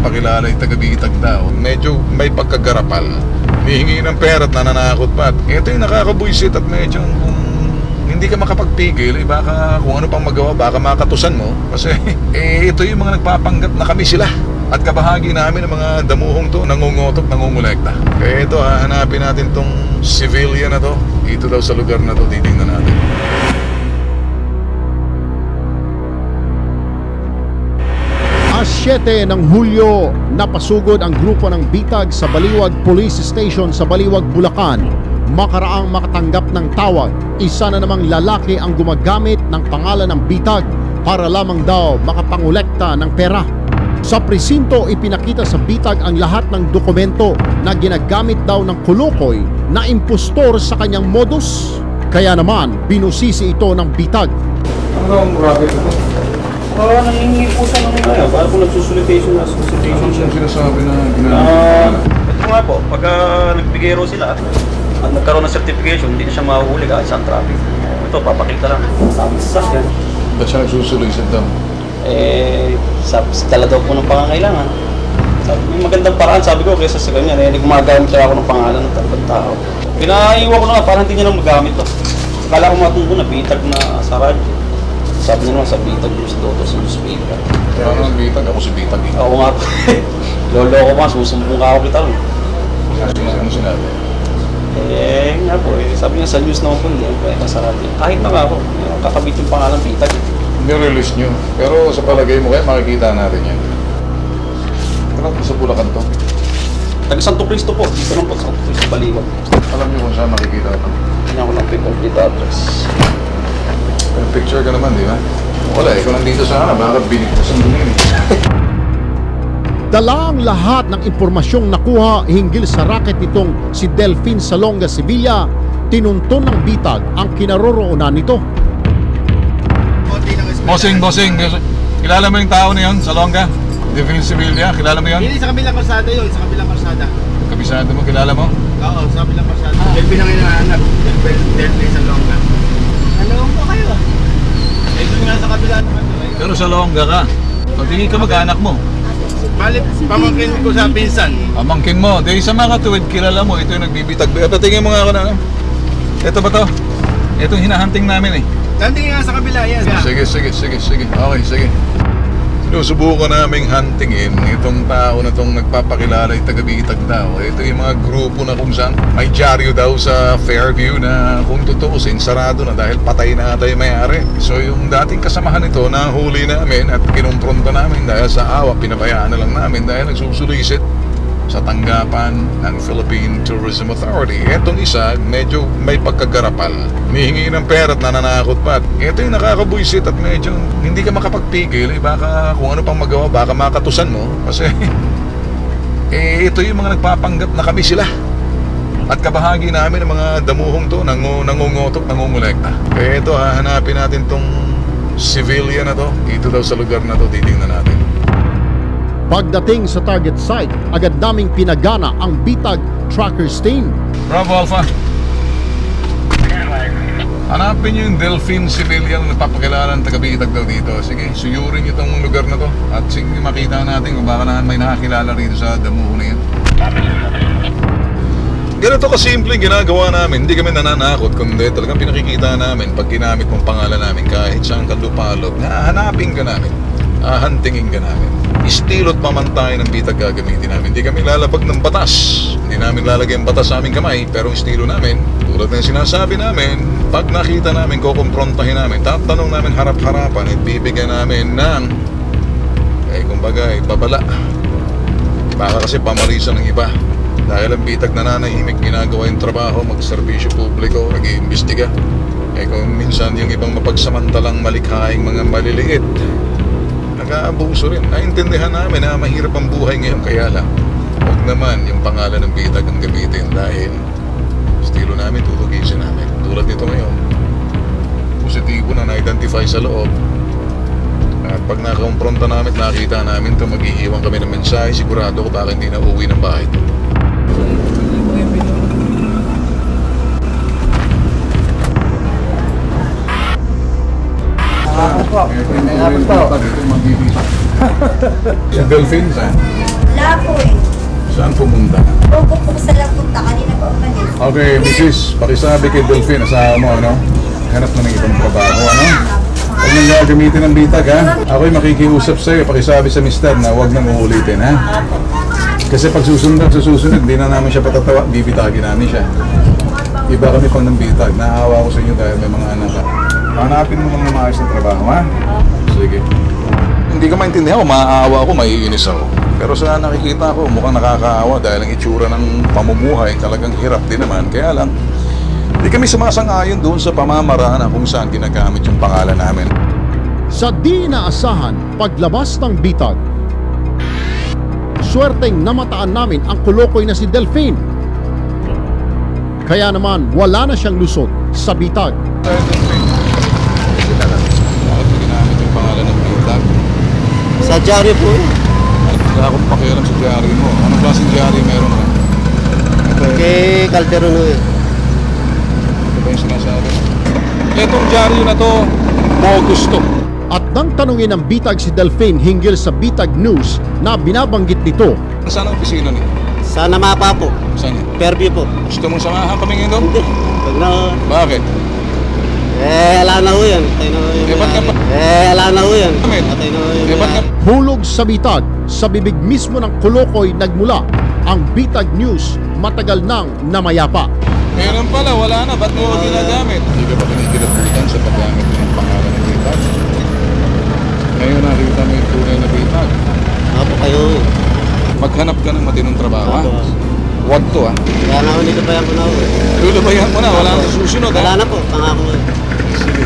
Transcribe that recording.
nagpapakilala yung taga-Bitag daw. Medyo may pagkagarapal. Hihingi ng pera at nananakot pa. Ito yung nakakabuisit at medyo kung hindi ka makapagpigil, baka kung ano pang magawa, baka makatusan mo. Kasi ito yung mga nagpapanggap na kami sila. At kabahagi namin ng mga damuhong to, nangungotok, nangungulekta. Kaya ito, hanapin natin tong civilian na to. Dito daw sa lugar na to, titingnan natin. Alas 7 ng Hulyo, napasugod ang grupo ng Bitag sa Baliwag Police Station sa Baliwag, Bulacan. Makaraang makatanggap ng tawag, isa na namang lalaki ang gumagamit ng pangalan ng Bitag para lamang daw makapangolekta ng pera. Sa presinto, ipinakita sa Bitag ang lahat ng dokumento na ginagamit daw ng kulukoy na impostor sa kanyang modus. Kaya naman, binusisi ito ng Bitag. Ano ang racket ito? Nangingi po siya ng para po nagsusulitation na solicitation siya. Ano sinasabi na ginagawa? Ito nga po, pagka nagbigay raw sila at nagkaroon ng certification, hindi na siya mahuhuli kahit sa traffic. Ito, papakita lang. Sabi sa sasyan. Ba't siya nagsusulisit daw? Dala daw po ng pangangailangan. Sabi, may magandang paraan, sabi ko, kaysa sa kanya, gumagamit kaya ako ng pangalan ng talagang tao. Pinaiwa ko na nga, parang hindi niya lang magamit to. Akala ko matungko na Bitag na sa radyo. Sabi niya naman sa Bitag yung sa Toto sa newspaper. Paano ang Bitag? Ako si Bitag eh. Oo nga po. Lolo ko pa, susumbong ka ako kita rin. Ano sinabi? Nga po sabi niya sa news naman po, hindi ako sa radyo. Kahit na nga po, kakabit yung pangalan Bitag. Nirelease nyo. Pero sa palagay mo kaya makikita natin yan. Ano sa Bulacan to? Taga Santo Cristo po. Dito lang po, Santo Cristo, Baliwag. Alam niyo kung saan makikita ito? Tingnan ko lang po yung complete address. May picture ka naman, di ba? Wala, ikaw nandito sa baka binigtasan mo yun. Dala ang lahat ng impormasyong nakuha hinggil sa racket nitong si Delfin Salonga Sevilla, tinunton ng Bitag ang kinaroroonan nito. Bossing. Kilala mo yung tao na yun, Salonga? Delfin Sevilla, kilala mo yun? Hindi, sa kabilang kalsada yun, sa kabilang kalsada. Kabisado mo, kilala mo? Oo, sa kabilang kalsada. Delphi lang hinahanap. Delphi sa Longga. Ano po kayo? Eh, doon nga sa kabila naman doon. Pero Salonga ka. Pagtingin ka mag-anak mo. Balit, pamangkin ko sa pinsan. Pamangkin mo, dahil sa mga katuwid, kilala mo, ito yung nagbibitag. Patingin mo nga ako na, ano? Ito ba to? Ito yung hinahunting namin eh. Nandun nga sa kabila, yan. Sige. Okay, sige. Sinusubukan naming huntingin itong tao na itong nagpapakilala yung taga-Bitag daw. Ito yung mga grupo na kung saan may dyaryo daw sa Fairview na kung tutuusin, sarado na dahil patay na ata yung may-ari. So yung dating kasamahan nito, nahuli namin at kinumpronta namin dahil sa awa, pinabayaan na lang namin dahil nagsusulisit sa tanggapan ng Philippine Tourism Authority. Etong isa, medyo may pagkagarapal. Hihingi ng pera at nananakot pa. Ito yung nakakabuisit at medyo hindi ka makapagpigil. Baka kung ano pang magawa, baka makatusan mo. Kasi ito yung mga nagpapanggap na kami sila. At kabahagi namin ng mga damuhong to, nangungotok, nangungulekta. Kaya ito, hanapin natin tong civilian na to. Dito daw sa lugar na to, titingnan natin. Pagdating sa target site, agad naming pinagana ang Bitag Trackers team. Bravo Alpha. Hanapin nyo yung Delfin Civilian na nagpapakilala ng taga-Bitag daw dito. Sige, suyurin nyo itong lugar na to. At sige, makita natin kung baka may nakakilala rito sa damuho na yun. Ganito kasimple ginagawa namin. Hindi kami nananakot, kundi talagang pinakikita namin pag ginamit mong pangalan namin kahit saan kalupalog. Hanapin ka namin. Huntingin ka namin. Istilot pamantayan ng Bitag gagamitin namin. Hindi kami lalabag ng batas. Hindi namin lalagay ang batas sa aming kamay. Pero ang estilo namin, tulad ng sinasabi namin, pag nakita namin, kukumprontahin namin, tatanong namin harap-harapan at bibigyan namin ng kumbaga, babala. Baka kasi pamarisan ng iba. Dahil ang Bitag nananahimik, ginagawa yung trabaho, magserbisyo publiko, nag-iimbestiga. Kung minsan yung ibang mapagsamantalang malikhaing mga maliliit, nag-aabuso rin. Naintindihan namin na mahirap ang buhay ngayon, kaya lang huwag naman yung pangalan ng Bitag ang gamitin dahil estilo namin, tutugisin namin. Tulad nito ngayon, positibo na na-identify sa loob. At pag nakakumpronta namin, nakita namin ito, mag-iiwan kami ng mensahe, sigurado ko baka hindi na uwi ng bahay ito. Tapos po. Si Delphine, saan? Wala po eh. Saan pumunta? Bubukbuk sa lang punta. Kanina pa umalis. Okay, Mrs. Pakisabi kay Delphine, asawa mo, ano? Hanap na ng ibang trabaho, ano? Huwag nang gagamitin ng bitag, ha? Ako'y makikiusap sa'yo, pakisabi sa mister na huwag nang uulitin, ha? Kasi pag susunod, hindi na namin siya patatawa, bibitagin namin siya. Iba kami pang ng bitag, naawa ko sa inyo dahil may mga anak ka. Hanapin mo lang na maayos na trabaho, ha? Sige. Hindi ka maintindihan ko, maaawa ako, maiinis ako. Pero sa nakikita ko, mukhang nakakaawa dahil ang itsura ng pamumuhay talagang hirap din naman. Kaya lang, hindi kami sumasang-ayon doon sa pamamaraan na kung saan ginagamit yung pangalan namin. Sa di inaasahan paglabas ng bitag, swerteng namataan namin ang kolokoy na si Delphine. Kaya naman wala na siyang lusot sa bitag. Bakit mo ginamit yung pangalan ng bitag? Sa dyaryo po eh. Wala akong pakialam sa diary mo. Anong klaseng diary meron ka? Ito, Kay Calderon eh. ito ba yung sinasabi? Itong diary na to, mo gusto. At nang tanungin ng bitag si Delphine hinggil sa bitag news na binabanggit nito, Saan ang opisina niyo? Sana mapa po. Saan yan? Fairview po. Gusto mong samahan kami ngayon doon? Hindi. Huwag na. Bakit? Ala na ho yan. Patay na ho yung Eh, ba't ka pa- ala na ho yan. Bakit? Patay na ho yung Eh, ba't ka... hulog sa bitag, sa bibig mismo ng kolokoy nagmula ang bitag news matagal nang namayapa. Meron pala, wala na. Ba't mo ginagamit? Hindi ka ba kinikilabutan sa paggamit ng pangalan ng bitag? Ngayon nakita mo yung tunay na bitag. Apo kayo eh. Maghanap ka ng matinong trabaho, ha? Apo. Huwag to, ha? Kaya na ho, nito pa yan po na ho eh. Lulubayan mo na, wala nang susunod, ha? Wala na po, pangako eh. Sige.